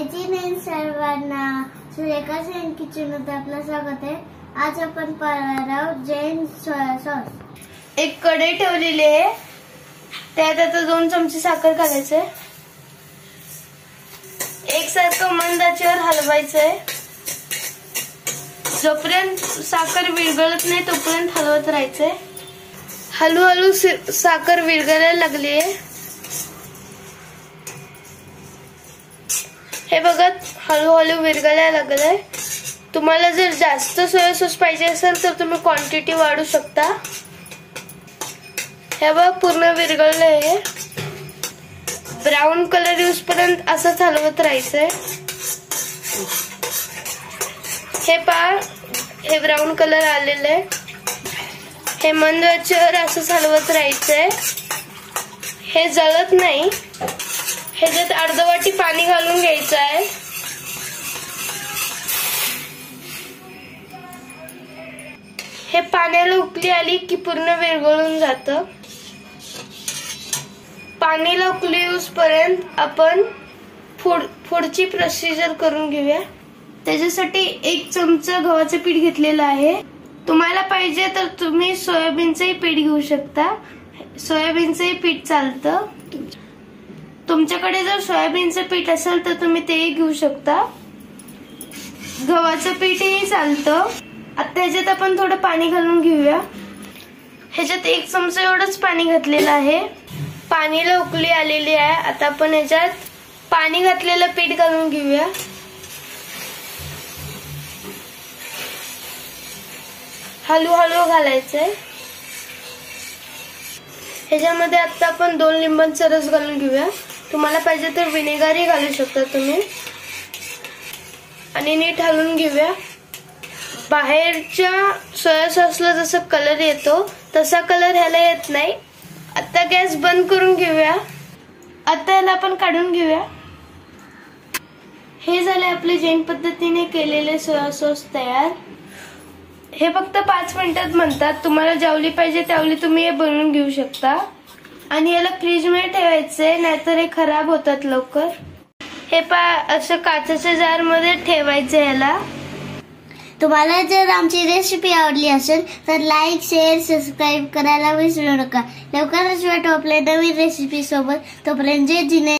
जय हिंद सर्वांना. सुरेखा जैन किचन मध्ये आपलं स्वागत आहे. आज आपण पाहणार आहोत जैन सोया सॉस. एक कढई ठेवलेली आहे, त्यात आता 2 चमचे साखर घालायचे. एकसारखं मंद आचेवर हलवायचंय. जोपर्यंत साखर विरघळत नाही तोपर्यंत हलवत राहायचंय. हळूहळू साखर विरघळायला लागली आहे. हे बघा, हळूहळू विरघळायला लागलंय. तुम्हाला जर जास्त सोया सॉस पाहिजे असेल तर तुम्ही क्वांटिटी वाढवू शकता. हे बघा, पूर्ण विरघळलंय. हे ब्राऊन कलर येऊपर्यंत असंच हलवत राहायचंय. हे पहा, हे ब्राऊन कलर आलेलं आहे. हे मंद आचेवर असंच हलवत राहायचंय. हे जळत नाही. ह्याच्यात अर्धा वाटी पाणी घालून घ्यायचं आहे. हे पाण्याला उकळी आली की पूर्ण विरघळून जातं. पाणीला उकळी येऊपर्यंत आपण पुढची प्रोसिजर करून घेऊया. त्याच्यासाठी 1 चमचा गव्हाचं पीठ घेतलेलं आहे. तुम्हाला पाहिजे तर तुम्ही सोयाबीनचंही पीठ घेऊ शकता. सोयाबीनचंही पीठ चालतं. तुमच्याकडे जर सोयाबीनचं पीठ असेल तर तुम्ही तेही घेऊ शकता. गव्हाचं पीठही चालतं. आता ह्याच्यात आपण थोडं पाणी घालून घेऊया. ह्याच्यात 1 चमचा एवढंच पाणी घातलेलं आहे. पाणीला उकळी आलेली आहे. आता आपण ह्याच्यात पाणी घातलेलं पीठ घालून घेऊया. हळूहळू घालायचंय. ह्याच्यामध्ये आता आपण 2 लिंबांचा रस घालून घेऊया. तुम्हाला पाहिजे तर विनेगरही घालू शकता तुम्ही. आणि नीट हलवून घेऊया. बाहेरच्या सोया सॉसला जसं कलर येतो तसा कलर ह्याला येत नाही. आता गॅस बंद करून घेऊया. आता ह्याला आपण काढून घेऊया. हे झाले आपले जैन पद्धतीने केलेले सोया सॉस तयार. हे फक्त 5 मिनिटात बनतात. तुम्हाला जेवढी पाहिजे तेवढी तुम्ही हे बनवून घेऊ शकता. आणि याला फ्रीज मध्ये ठेवायचंय, नाहीतर हे खराब होतात लवकर. हे असं काचेच्या जार मध्ये ठेवायचं याला. तुम्हाला जर आमची रेसिपी आवडली असेल तर लाईक, शेअर, सबस्क्राईब करायला विसरू नका. लवकरच भेटू आपल्या नवीन रेसिपी सोबत. तोपर्यंत जय जिने.